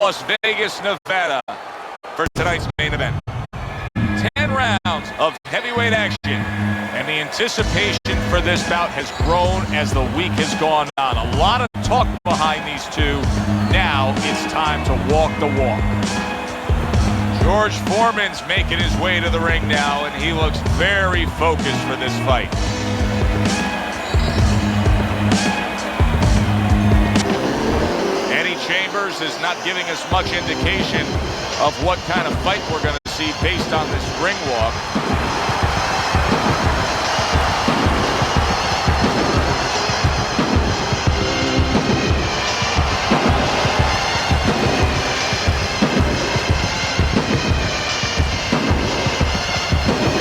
Las Vegas, Nevada, for tonight's main event. 10 rounds of heavyweight action, and the anticipation for this bout has grown as the week has gone on. A lot of talk behind these two. Now it's time to walk the walk. George Foreman's making his way to the ring now, and he looks very focused for this fight. Chambers is not giving us much indication of what kind of fight we're going to see based on this ring walk.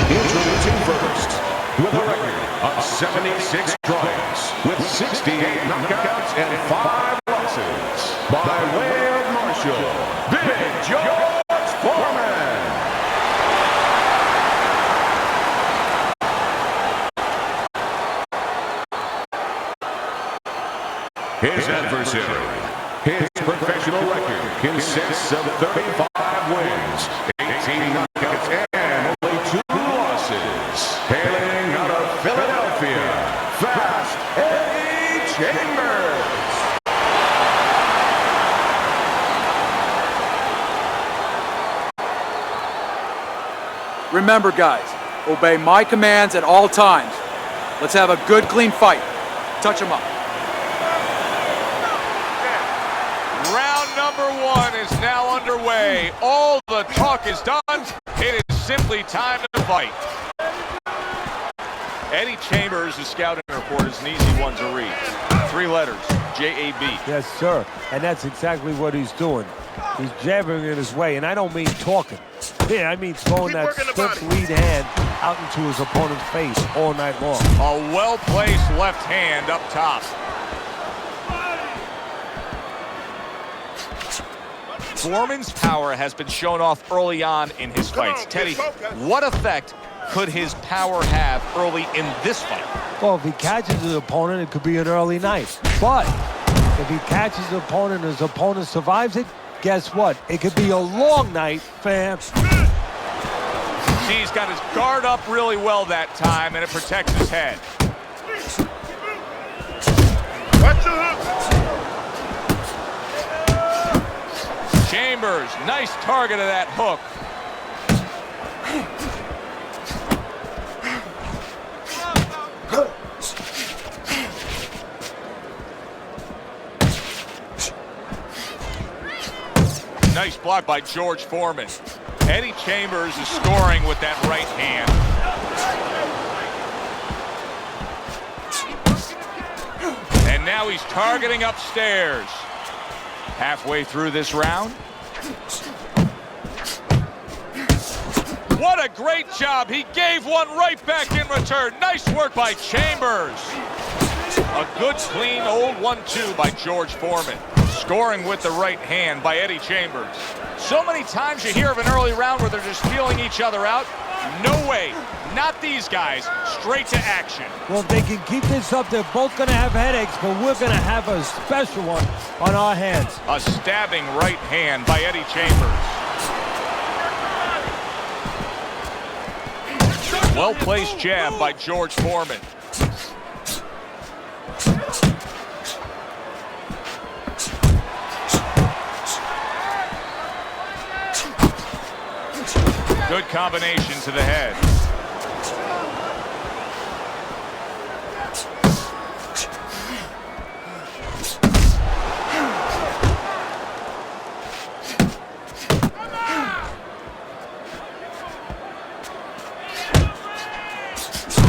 Introducing first, with a record of 76 tries, with 68 knockouts and 5 losses, by way of Marshall, Big George Foreman. His adversary, his professional record consists of 35 wins, 18 knockouts, and only 2 losses. Hailing out of Philadelphia, Fast Eddie Chambers. Remember, guys, obey my commands at all times. Let's have a good, clean fight. Touch him up. Round number 1 is now underway. All the talk is done. It is simply time to fight. Eddie Chambers' scouting report is an easy one to read. 3 letters, J-A-B. Yes, sir. And that's exactly what he's doing. He's jabbing in his way, and I don't mean talking. Yeah, I mean throwing that stiff lead hand out into his opponent's face all night long. A well-placed left hand up top. Foreman's power has been shown off early on in his fights. Teddy, what effect could his power have early in this fight? Well, if he catches his opponent, it could be an early night. But if he catches his opponent and his opponent survives it, guess what? It could be a long night for him. He's got his guard up really well that time, and it protects his head. Watch the hook. Chambers, nice target of that hook. Nice block by George Foreman. Eddie Chambers is scoring with that right hand. And now he's targeting upstairs. Halfway through this round. What a great job. He gave one right back in return. Nice work by Chambers. A good, clean, old 1-2 by George Foreman. Scoring with the right hand by Eddie Chambers. So many times you hear of an early round where they're just feeling each other out. No way. Not these guys. Straight to action. Well, if they can keep this up, they're both going to have headaches, but we're going to have a special one on our hands. A stabbing right hand by Eddie Chambers. Well-placed jab by George Foreman. Good combination to the head.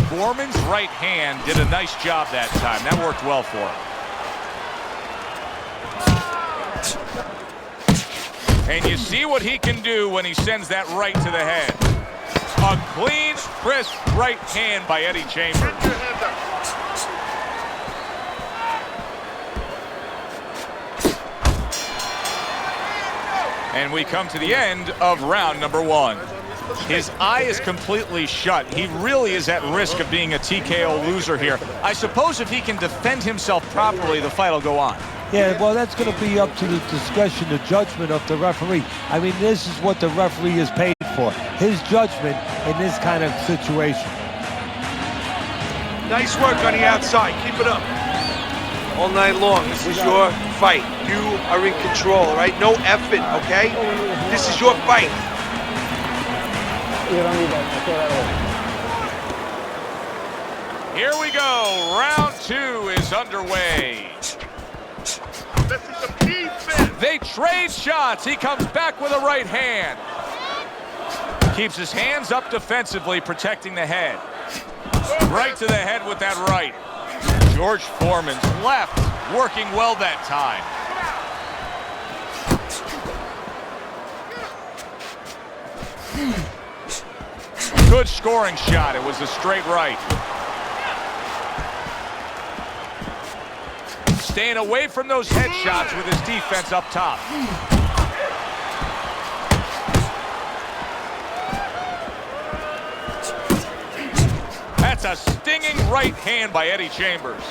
Foreman's right hand did a nice job that time. That worked well for him. And you see what he can do when he sends that right to the head. A clean, crisp right hand by Eddie Chambers. And we come to the end of round number 1. His eye is completely shut. He really is at risk of being a TKO loser here. I suppose if he can defend himself properly, the fight will go on. Yeah, well, that's going to be up to the discretion, the judgment of the referee. I mean, this is what the referee is paid for, his judgment in this kind of situation. Nice work on the outside. Keep it up. All night long. This is your fight. You are in control, all right? No effing, okay? This is your fight. Here we go. Round 2 is underway. This is some defense. They trade shots. He comes back with a right hand. Keeps his hands up defensively, protecting the head. Right to the head with that right. George Foreman's left, working well that time. Good scoring shot. It was a straight right. Staying away from those headshots with his defense up top. That's a stinging right hand by Eddie Chambers.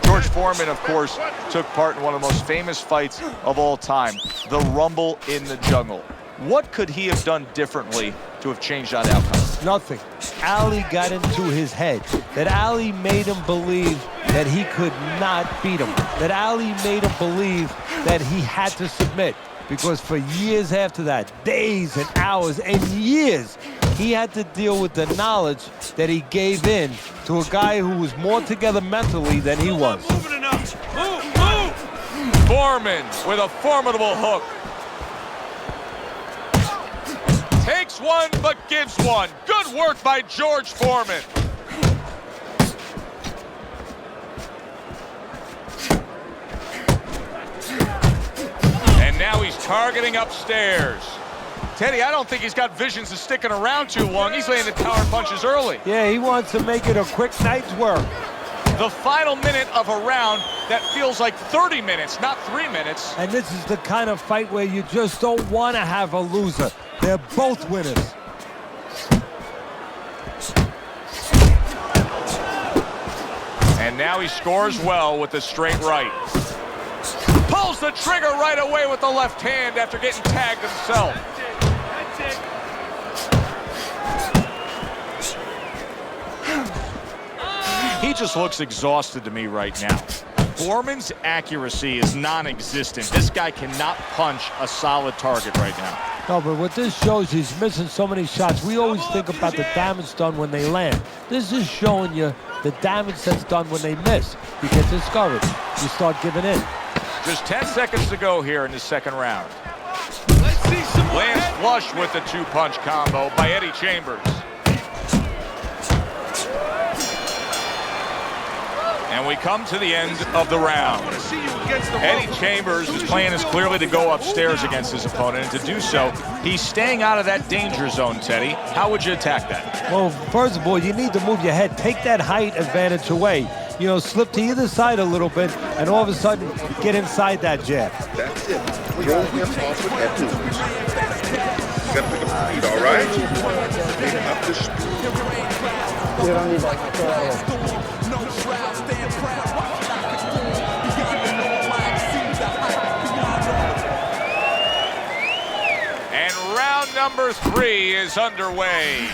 George Foreman, of course, took part in one of the most famous fights of all time, the Rumble in the Jungle. What could he have done differently to have changed that outcome? Nothing. Ali got into his head. That Ali made him believe that he could not beat him. That Ali made him believe that he had to submit. Because for years after that, days and hours and years, he had to deal with the knowledge that he gave in to a guy who was more together mentally than he was. Moving enough. Move. Foreman with a formidable hook. Takes one, but gives one. Good work by George Foreman. And now he's targeting upstairs. Teddy, I don't think he's got visions of sticking around too long. He's laying the power punches early. Yeah, he wants to make it a quick night's work. The final minute of a round that feels like 30 minutes, not 3 minutes. And this is the kind of fight where you just don't want to have a loser. They're both winners. And now he scores well with the straight right. Pulls the trigger right away with the left hand after getting tagged himself. He just looks exhausted to me right now. Foreman's accuracy is non-existent. This guy cannot punch a solid target right now. No, but what this shows, he's missing so many shots. We always think about the damage done when they land. This is showing you the damage that's done when they miss. You get discouraged. You start giving in. Just 10 seconds to go here in the second round. Let's see some more. Lands flush with the two-punch combo by Eddie Chambers. And we come to the end of the round. Eddie Chambers' plan is clearly to go upstairs against his opponent, and to do so, he's staying out of that danger zone, Teddy. How would you attack that? Well, first of all, you need to move your head. Take that height advantage away. You know, slip to either side a little bit, and all of a sudden, get inside that jab. That's it. Throw him off with that movement. You gotta pick up the speed, all right? Pick up the speed. And round number 3 is underway.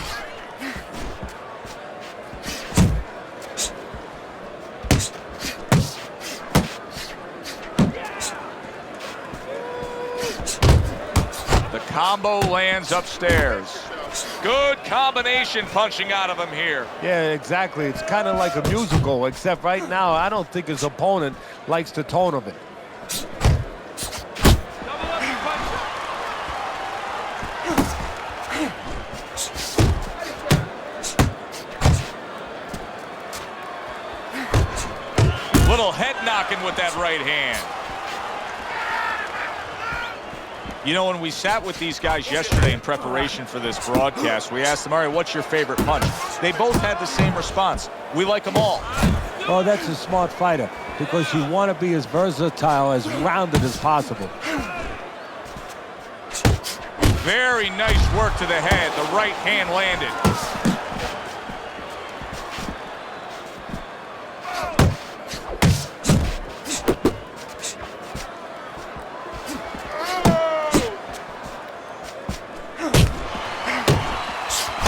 The combo lands upstairs. Good combination punching out of him here. Yeah, exactly. It's kind of like a musical, except right now, I don't think his opponent likes the tone of it. Little head knocking with that right hand. You know, when we sat with these guys yesterday in preparation for this broadcast, we asked them, all right, what's your favorite punch? They both had the same response. We like them all. Oh, that's a smart fighter. because you want to be as versatile, as rounded as possible. Very nice work to the head. The right hand landed.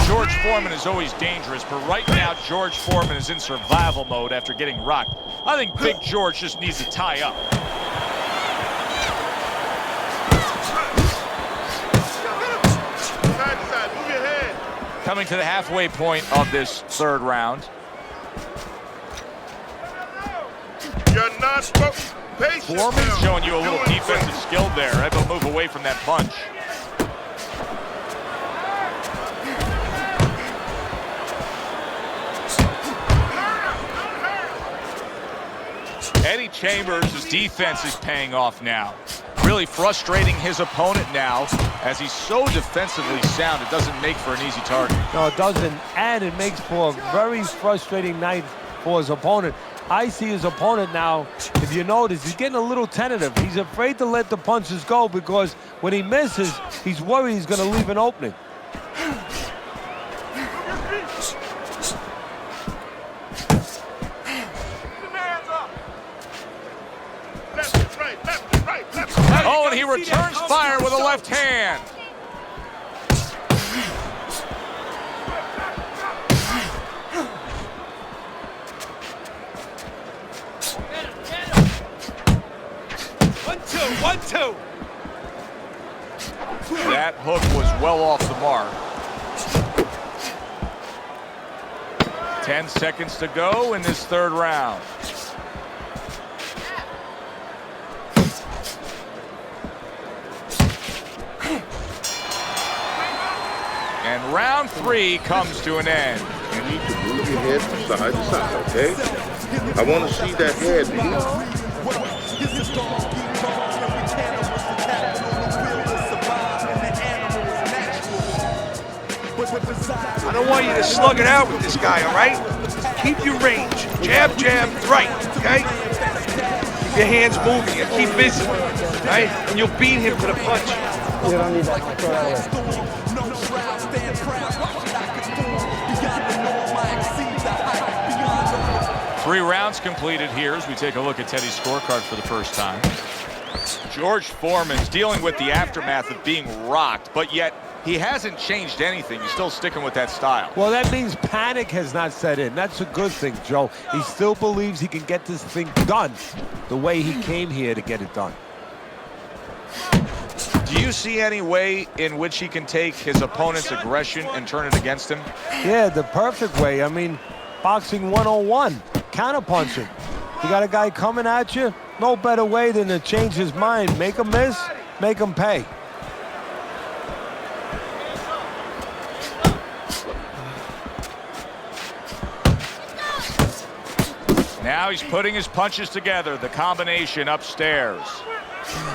George Foreman is always dangerous, but right now George Foreman is in survival mode after getting rocked. I think Big George just needs to tie up. Coming to the halfway point of this third round. You're not patient. Foreman's showing you a little defensive skill there. Able to move away from that punch. Eddie Chambers' defense is paying off now. Really frustrating his opponent now, as he's so defensively sound, it doesn't make for an easy target. No, it doesn't, and it makes for a very frustrating night for his opponent. I see his opponent now, if you notice, he's getting a little tentative. He's afraid to let the punches go because when he misses, he's worried he's going to leave an opening. Oh, and he returns fire with a left hand. One, two. That hook was well off the mark. 10 seconds to go in this third round. And round 3 comes to an end. You need to move your head from side to side, okay? I want to see that head move. I don't want you to slug it out with this guy, all right? Keep your range. Jab, jab, right, okay? Keep your hands moving and keep busy, right? And you'll beat him to the punch. You don't need that. Throw that away. 3 rounds completed here as we take a look at Teddy's scorecard for the first time. George Foreman's dealing with the aftermath of being rocked, but yet he hasn't changed anything. He's still sticking with that style. Well, that means panic has not set in. That's a good thing, Joe. He still believes he can get this thing done the way he came here to get it done. Do you see any way in which he can take his opponent's aggression and turn it against him? Yeah, the perfect way. I mean, boxing 101, counterpunching. You got a guy coming at you, no better way than to change his mind. Make him miss, make him pay. Now he's putting his punches together, the combination upstairs.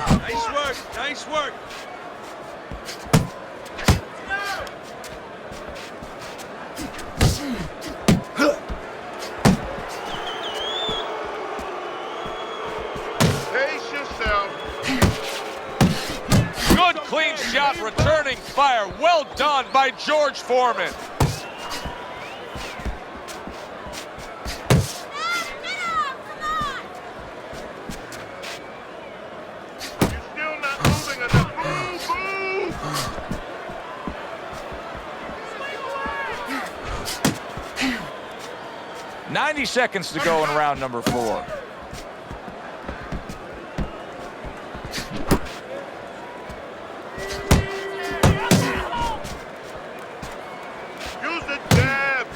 Nice work, nice work. Pace yourself. Good clean shot, returning fire. Well done by George Foreman. You're still not moving enough. Boom, boom. 90 seconds to go in round number 4. Use the jab.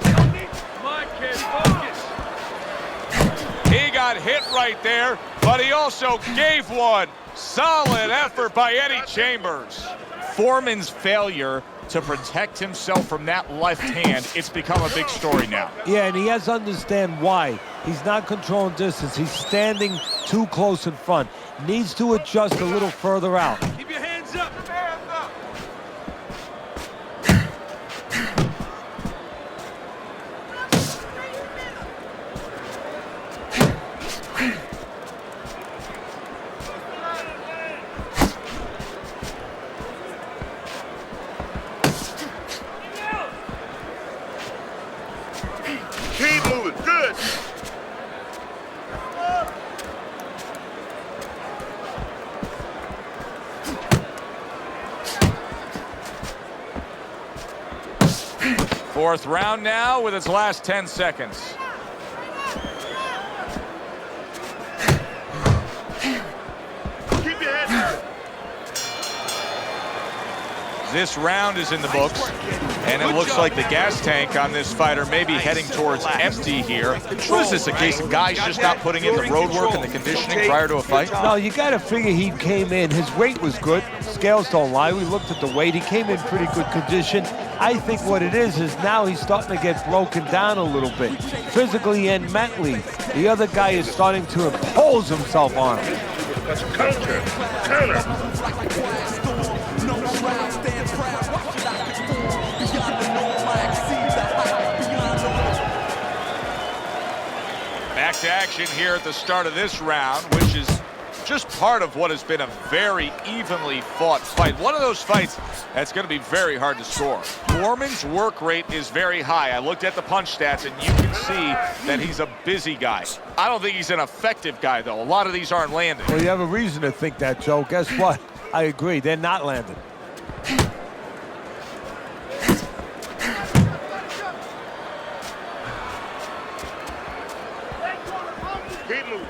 Come on, kid, focus. He got hit right there, but he also gave one. Solid effort by Eddie Chambers. Foreman's failure to protect himself from that left hand. It's become a big story now. Yeah, and he has to understand why. He's not controlling distance. He's standing too close in front. Needs to adjust a little further out. Keep your hands up. Keep moving. Good. Fourth round now with its last 10 seconds. Keep your head down. This round is in the books, and it looks like the gas tank on this fighter may be heading towards empty here. What is this, a case of guys just not putting in the road work and the conditioning prior to a fight? No, you got to figure he came in. His weight was good. Scales don't lie. We looked at the weight. He came in pretty good condition. I think what it is now he's starting to get broken down a little bit, physically and mentally. The other guy is starting to impose himself on him. That's a counter. Counter. Back to action here at the start of this round, which is just part of what has been a very evenly fought fight. One of those fights that's going to be very hard to score. Foreman's work rate is very high. I looked at the punch stats, and you can see that he's a busy guy. I don't think he's an effective guy, though. A lot of these aren't landing. Well, you have a reason to think that, Joe. Guess what? I agree. They're not landing. Keep moving.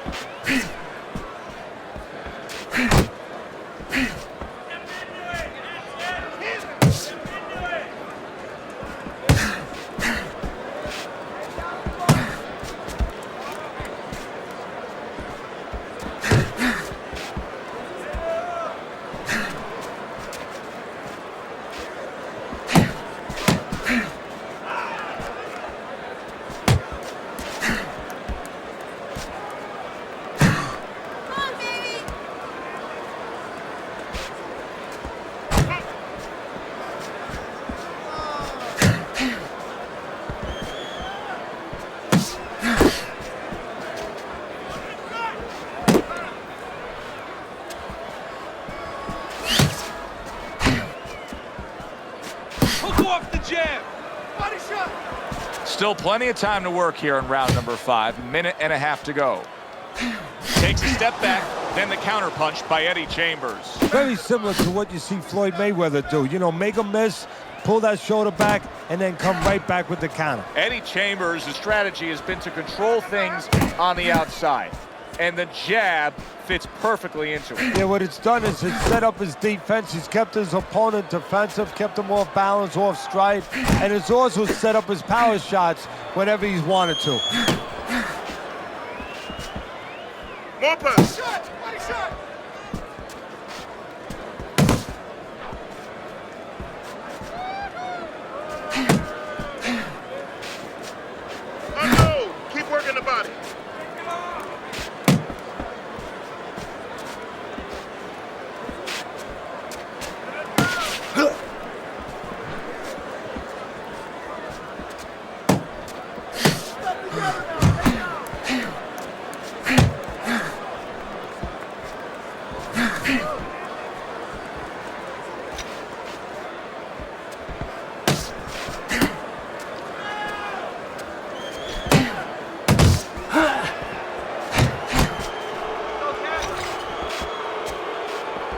Off the jab. Body shot. Still plenty of time to work here in round number 5. Minute and a half to go. Takes a step back, then the counter punch by Eddie Chambers. Very similar to what you see Floyd Mayweather do. You know, make a miss, pull that shoulder back, and then come right back with the counter. Eddie Chambers, the strategy has been to control things on the outside, and the jab fits perfectly into it. Yeah, what it's done is it's set up his defense. He's kept his opponent defensive, kept him off balance, off stride, and it's also set up his power shots whenever he's wanted to. More punch. Body shot. Oh no. Keep working the body.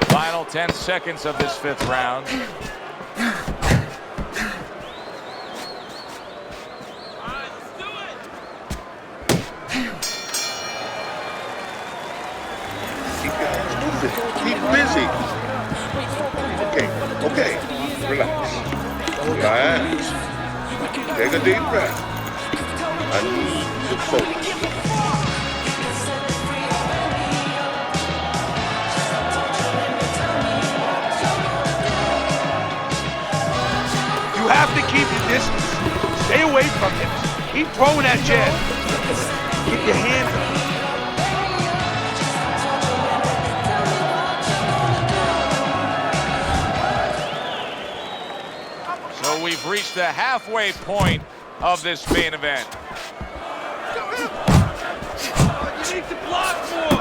Final 10 seconds of this 5th round. Keep your hands moving. Keep busy. Okay. Relax. Relax. Take a deep breath. I need to focus. keep your distance. Stay away from him. Keep throwing that jab. Keep your hands up. So we've reached the halfway point of this main event. You need to block more.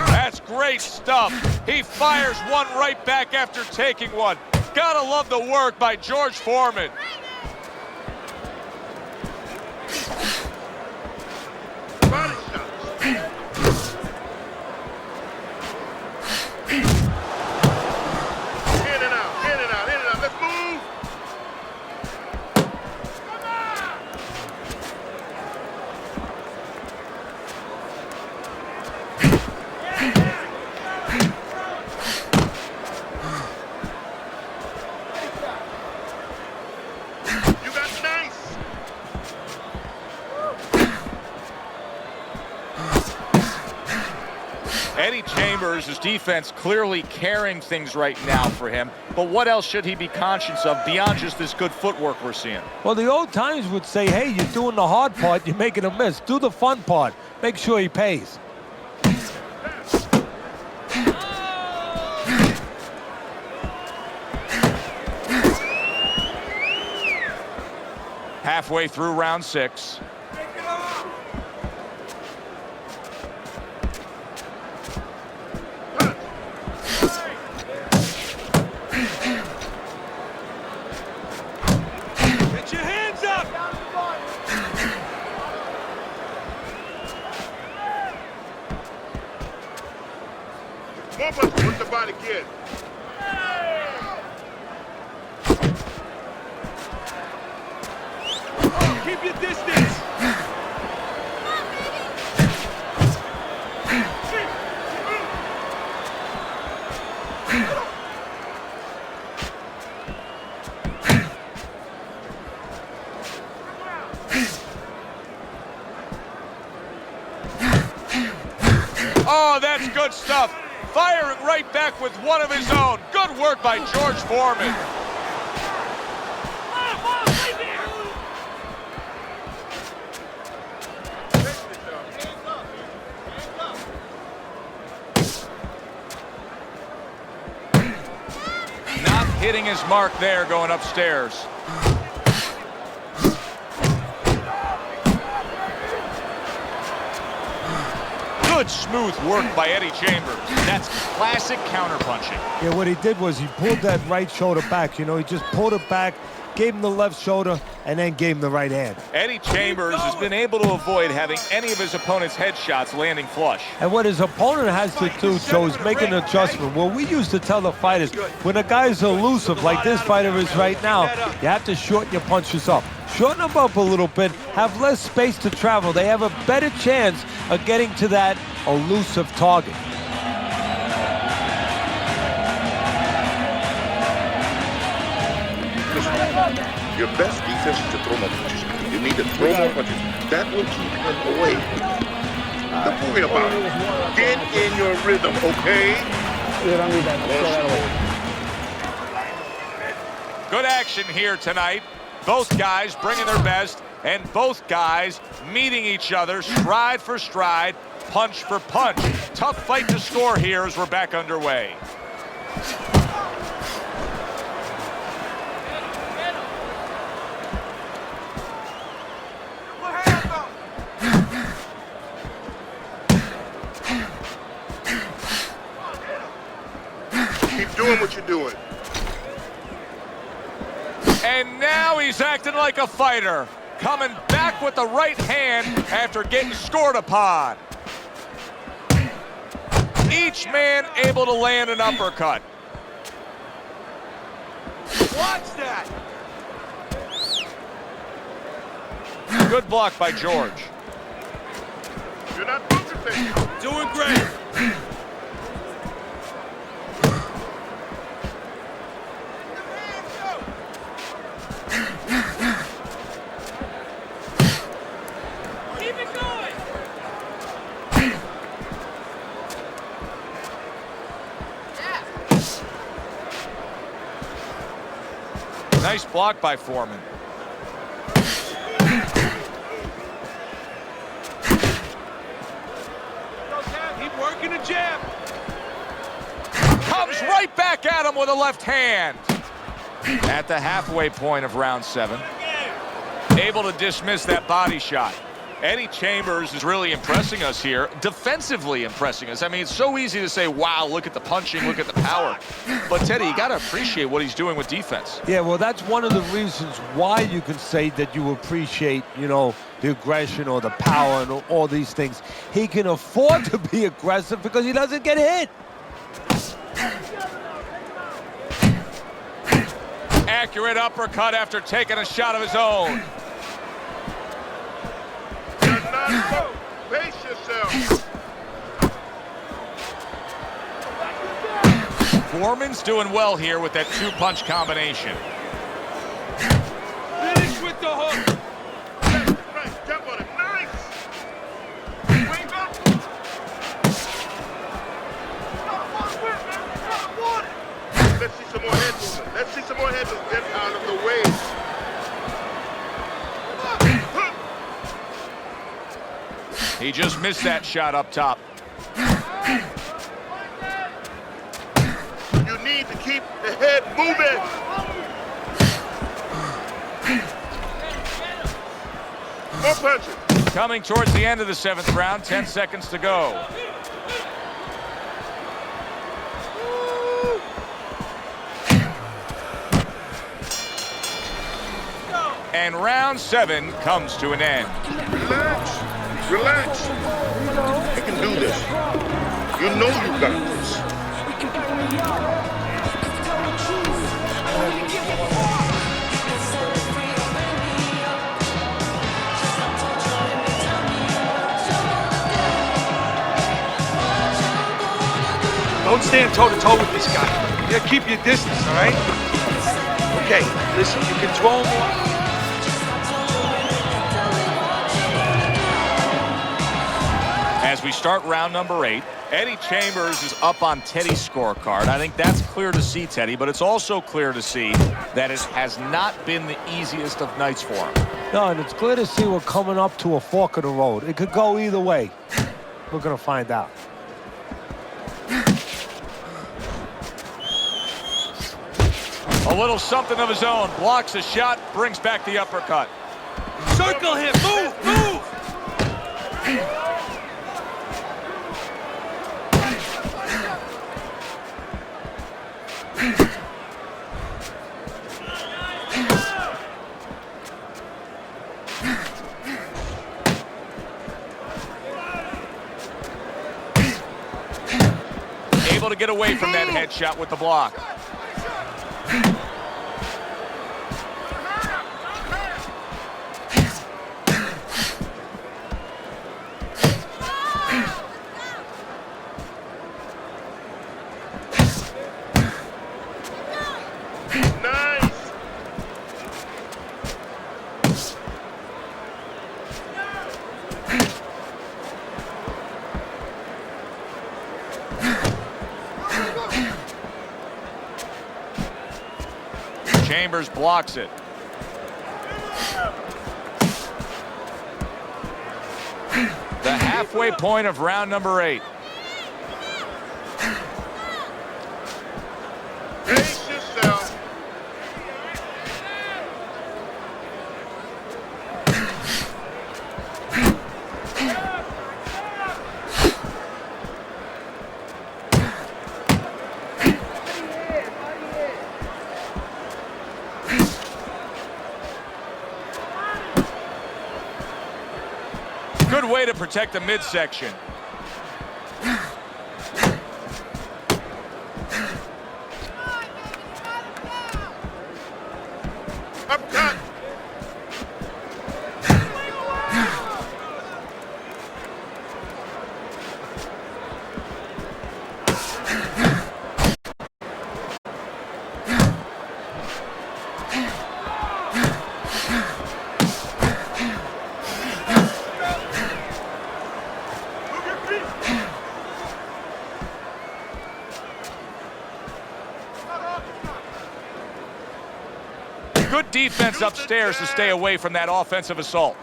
That's great stuff. He fires one right back after taking one. Gotta love the work by George Foreman. Body shot. In and out, in and out, in and out. Let's move. You got nice. Eddie Chambers, his defense clearly carrying things right now for him. But what else should he be conscious of beyond just this good footwork we're seeing? Well, the old times would say, hey, you're doing the hard part, you're making a miss. Do the fun part. Make sure he pays. Halfway through round 6. Get your hands up. More punches. What's the body get? Keep your distance. Oh, that's good stuff. Firing right back with one of his own. Good work by George Foreman. Not hitting his mark there going upstairs. Good smooth work by Eddie Chambers. That's classic counterpunching. Yeah, what he did was he pulled that right shoulder back. You know, he just pulled it back, gave him the left shoulder, and then gave him the right hand. Eddie Chambers has been able to avoid having any of his opponent's headshots landing flush. And what his opponent has to do, Joe, is make an adjustment. Well, we used to tell the fighters, when a guy's elusive, like this fighter is right now, you have to shorten your punches up. Shorten them up a little bit, have less space to travel. They have a better chance of getting to that elusive target. Listen, your best defense is to throw more punches. You need to throw more punches. That will keep him away. Don't worry about it. Get in your rhythm, okay? You don't need that. Throw that away. Good action here tonight. Both guys bringing their best, and both guys meeting each other stride for stride, punch for punch. Tough fight to score here as we're back underway. Keep doing what you're doing. And now he's acting like a fighter, coming back with the right hand after getting scored upon. Each man able to land an uppercut. Watch that. Good block by George. You're not focusing. Doing great. Nice block by Foreman. Keep working the jab. Comes right back at him with a left hand. At the halfway point of round 7. Able to dismiss that body shot. Eddie Chambers is really impressing us here, defensively impressing us. I mean, it's so easy to say, wow, look at the punching, look at the power. But, Teddy, you got to appreciate what he's doing with defense. Yeah, well, that's one of the reasons why you can say that you appreciate, you know, the aggression or the power and all these things. He can afford to be aggressive because he doesn't get hit. Accurate uppercut after taking a shot of his own. Pace yourself. Foreman's doing well here with that 2-punch combination. Finish with the hook. Right, jump on it. Nice. Wing back. Let's see some more head movement. Let's see some more head movement. Get out of the way. He just missed that shot up top. You need to keep the head moving. More punches. Coming towards the end of the 7th round, 10 seconds to go. And round 7 comes to an end. Relax. Relax. You can do this. You know you got this. Don't stand toe-to-toe with this guy. You gotta keep your distance, all right? Okay, listen, you can throw him off. As we start round number 8, Eddie Chambers is up on Teddy's scorecard. I think that's clear to see, Teddy, but it's also clear to see that it has not been the easiest of nights for him. No, and it's clear to see we're coming up to a fork of the road. It could go either way. We're going to find out. A little something of his own. Blocks a shot, brings back the uppercut. Circle him. Move, move. Able to get away from that headshot with the block. Chambers blocks it. The halfway point of round number 8. Pace yourself. Good way to protect the midsection. Uppercut. Good defense upstairs to stay away from that offensive assault.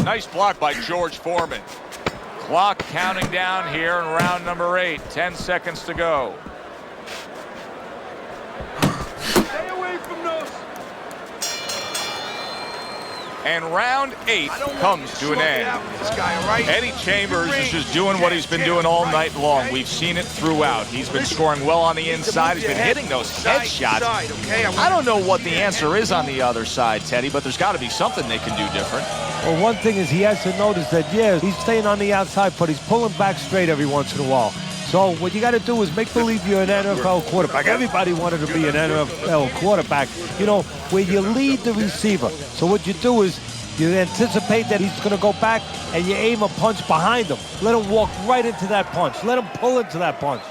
Nice block by George Foreman. Clock counting down here in round number 8. 10 seconds to go. Stay away from those. And round 8 comes to an end. This guy, all right? Eddie Chambers is just doing what he's been doing all night long. We've seen it throughout. He's been scoring well on the inside. He's been hitting those headshots. I don't know what the answer is on the other side, Teddy, but there's got to be something they can do different. Well, one thing is he has to notice that, yeah, he's staying on the outside, but he's pulling back straight every once in a while. So what you got to do is make believe you're an NFL quarterback. Everybody wanted to be an NFL quarterback, you know, where you lead the receiver. So what you do is you anticipate that he's going to go back and you aim a punch behind him. Let him walk right into that punch. Let him pull into that punch.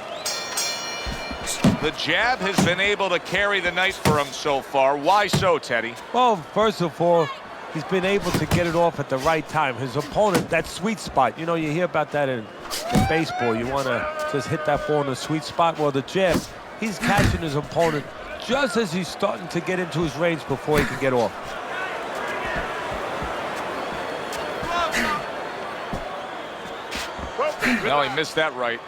The jab has been able to carry the night for him so far. Why so, Teddy? Well, first of all, he's been able to get it off at the right time. His opponent, that sweet spot, you know, you hear about that in baseball. You want to just hit that ball in the sweet spot. Well, the jab, he's catching his opponent just as he's starting to get into his range before he can get off. No, he missed that right.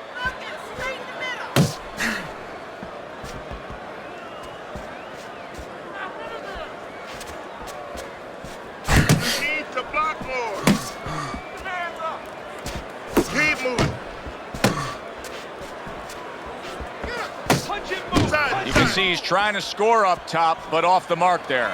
Need to block more. Keep moving. You can see he's trying to score up top, but off the mark there.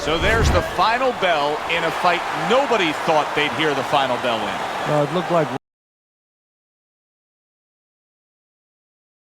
So there's the final bell in a fight nobody thought they'd hear the final bell in. It looked like